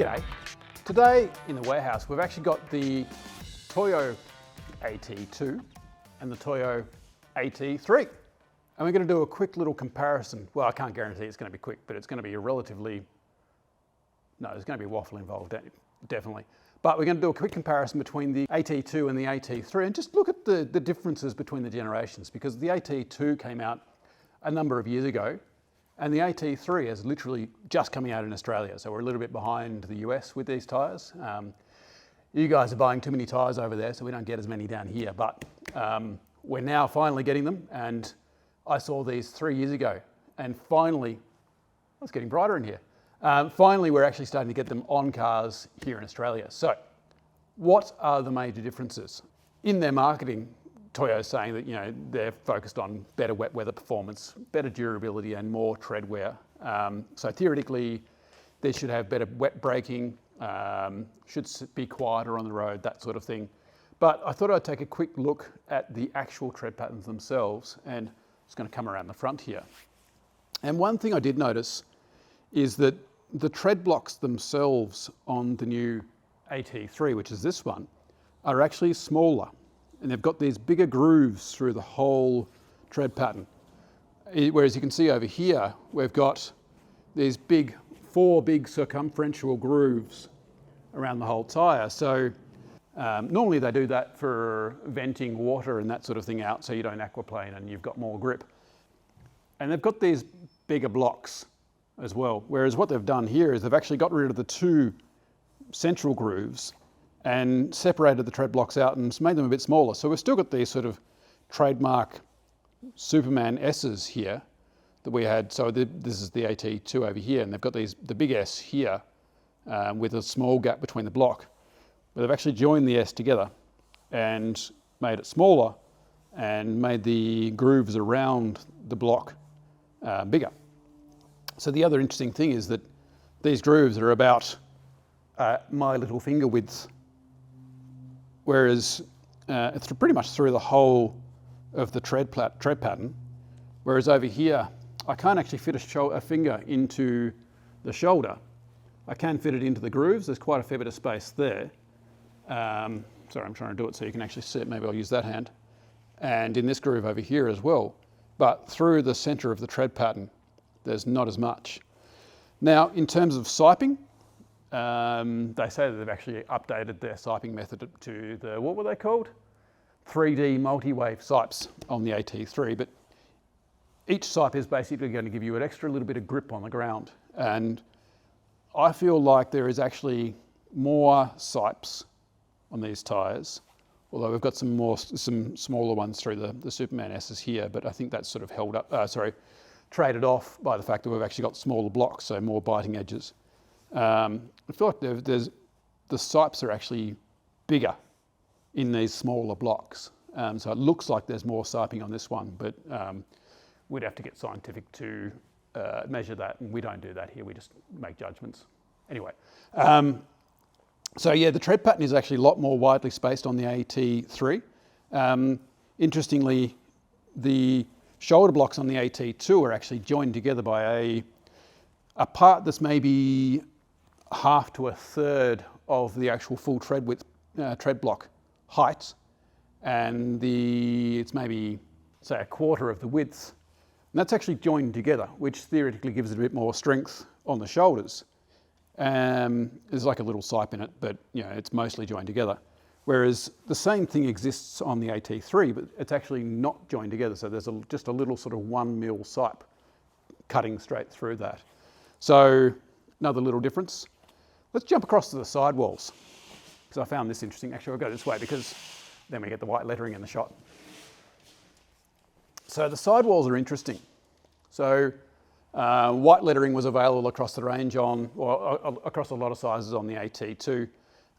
G'day. Today in the warehouse we've actually got the Toyo AT2 and the Toyo AT3. And we're going to do a quick little comparison. Well, I can't guarantee it's going to be quick, but it's going to be a relatively... No, there's going to be waffle involved, definitely. But we're going to do a quick comparison between the AT2 and the AT3 and just look at the differences between the generations, because the AT2 came out a number of years ago and the AT3 is literally just coming out in Australia. So we're a little bit behind the US with these tyres. You guys are buying too many tyres over there, so we don't get as many down here, but we're now finally getting them. And I saw these 3 years ago and finally, oh, it's getting brighter in here. Finally, we're actually starting to get them on cars here in Australia. So what are the major differences? In their marketing, Toyo's saying that they're focused on better wet weather performance, better durability and more tread wear. So theoretically, they should have better wet braking, should be quieter on the road, that sort of thing. But I thought I'd take a quick look at the actual tread patterns themselves, and it's going to come around the front here. And one thing I did notice is that the tread blocks themselves on the new AT3, which is this one, are actually smaller. And they've got these bigger grooves through the whole tread pattern. Whereas you can see over here, we've got these four big circumferential grooves around the whole tyre. So normally they do that for venting water and that sort of thing out so you don't aquaplane and you've got more grip. And they've got these bigger blocks as well. Whereas what they've done here is they've actually got rid of the two central grooves and separated the tread blocks out and made them a bit smaller. So we've still got these sort of trademark Superman S's here that we had. So this is the AT2 over here, and they've got the big S here with a small gap between the block. But they've actually joined the S together and made it smaller and made the grooves around the block bigger. So the other interesting thing is that these grooves are about my little finger width, whereas it's pretty much through the whole of the tread pattern. Whereas over here, I can't actually fit a finger into the shoulder. I can fit it into the grooves. There's quite a fair bit of space there. Sorry, I'm trying to do it so you can actually see it. Maybe I'll use that hand. And in this groove over here as well. But through the center of the tread pattern, there's not as much. Now, in terms of siping, they say that they've actually updated their siping method to the, what were they called? 3D multi-wave sipes on the AT3, but each sipe is basically going to give you an extra little bit of grip on the ground. And I feel like there is actually more sipes on these tyres, although we've got some smaller ones through the Superman S's here, but I think that's sort of held up, traded off by the fact that we've actually got smaller blocks, so more biting edges. I feel like the sipes are actually bigger in these smaller blocks. So it looks like there's more siping on this one, but we'd have to get scientific to measure that, and we don't do that here, we just make judgments. Anyway, so yeah, the tread pattern is actually a lot more widely spaced on the AT3. Interestingly, the shoulder blocks on the AT2 are actually joined together by a part that's maybe half to a third of the actual full tread width, tread block height, and it's maybe, say, a quarter of the width. And that's actually joined together, which theoretically gives it a bit more strength on the shoulders. There's like a little sipe in it, but it's mostly joined together. Whereas the same thing exists on the AT3, but it's actually not joined together. So there's just a little sort of 1 mil sipe cutting straight through that. So another little difference. Let's jump across to the sidewalls, because I found this interesting. Actually, I'll go this way because then we get the white lettering in the shot. So the sidewalls are interesting. So white lettering was available across the range across a lot of sizes on the AT2.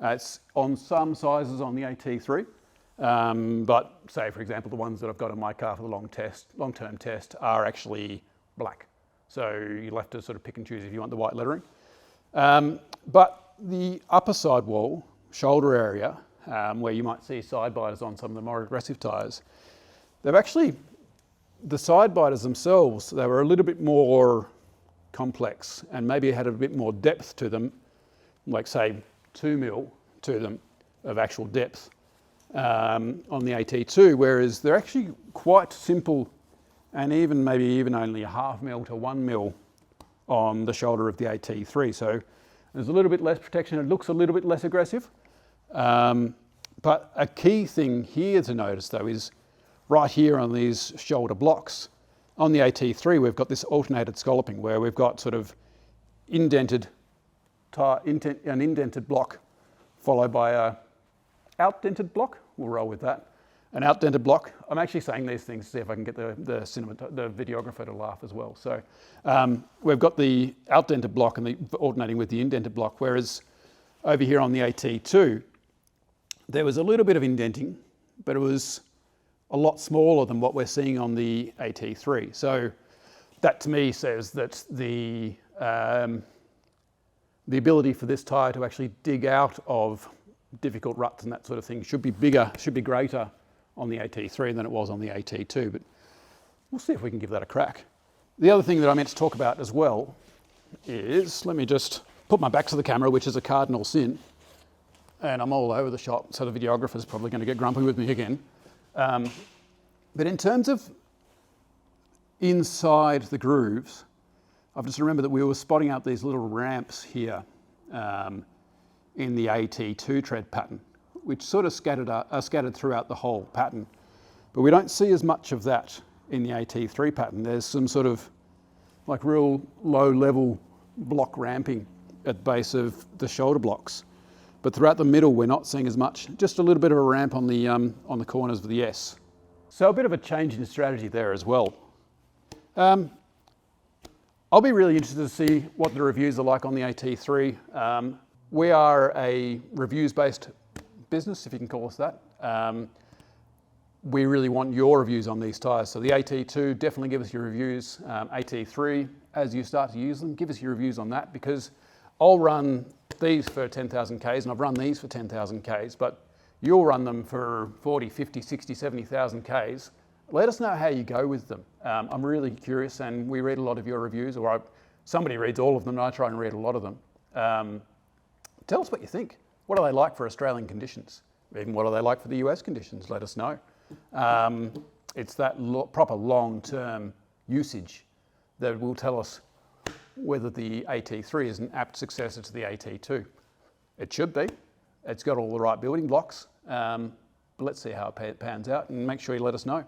It's on some sizes on the AT3, but say, for example, the ones that I've got in my car for the long-term test are actually black. So you'll have to sort of pick and choose if you want the white lettering. But the upper sidewall, shoulder area, where you might see side biters on some of the more aggressive tyres, the side biters themselves, they were a little bit more complex and maybe had a bit more depth to them like say 2 mil to them of actual depth on the AT2, whereas they're actually quite simple and maybe even only a 0.5 mil to 1 mil on the shoulder of the AT3. So there's a little bit less protection. It looks a little bit less aggressive. But a key thing here to notice though is right here on these shoulder blocks. On the AT3, we've got this alternated scalloping where we've got sort of an indented block followed by a outdented block. We'll roll with that. An outdented block. I'm actually saying these things to see if I can get the videographer to laugh as well. So we've got the outdented block and the alternating with the indented block, whereas over here on the AT2, there was a little bit of indenting, but it was a lot smaller than what we're seeing on the AT3. So that to me says that the ability for this tyre to actually dig out of difficult ruts and that sort of thing should be greater on the AT3 than it was on the AT2, but we'll see if we can give that a crack. The other thing that I meant to talk about as well is, let me just put my back to the camera, which is a cardinal sin, and I'm all over the shop, so the videographer's probably going to get grumpy with me again. But in terms of inside the grooves, I've just remembered that we were spotting out these little ramps here in the AT2 tread pattern, which sort of are scattered throughout the whole pattern. But we don't see as much of that in the AT3 pattern. There's some sort of like real low level block ramping at the base of the shoulder blocks. But throughout the middle, we're not seeing as much, just a little bit of a ramp on the corners of the S. So a bit of a change in strategy there as well. I'll be really interested to see what the reviews are like on the AT3. We are a reviews-based business, if you can call us that. We really want your reviews on these tyres. So the AT2, definitely give us your reviews. AT3, as you start to use them, give us your reviews on that, because I'll run these for 10,000 Ks and I've run these for 10,000 Ks, but you'll run them for 40, 50, 60, 70,000 Ks. Let us know how you go with them. I'm really curious, and we read a lot of your reviews, or somebody reads all of them and I try and read a lot of them. Tell us what you think. What are they like for Australian conditions? Even what are they like for the US conditions? Let us know. It's that proper long-term usage that will tell us whether the AT3 is an apt successor to the AT2. It should be. It's got all the right building blocks. But let's see how it pans out, and make sure you let us know.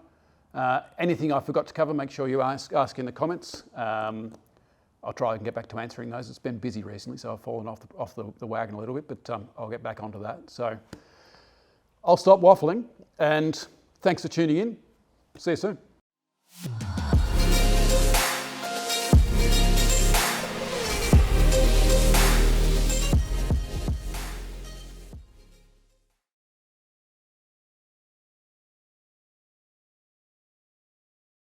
Anything I forgot to cover, make sure you ask in the comments. I'll try and get back to answering those. It's been busy recently, so I've fallen off the wagon a little bit, but I'll get back onto that. So I'll stop waffling, and thanks for tuning in. See you soon.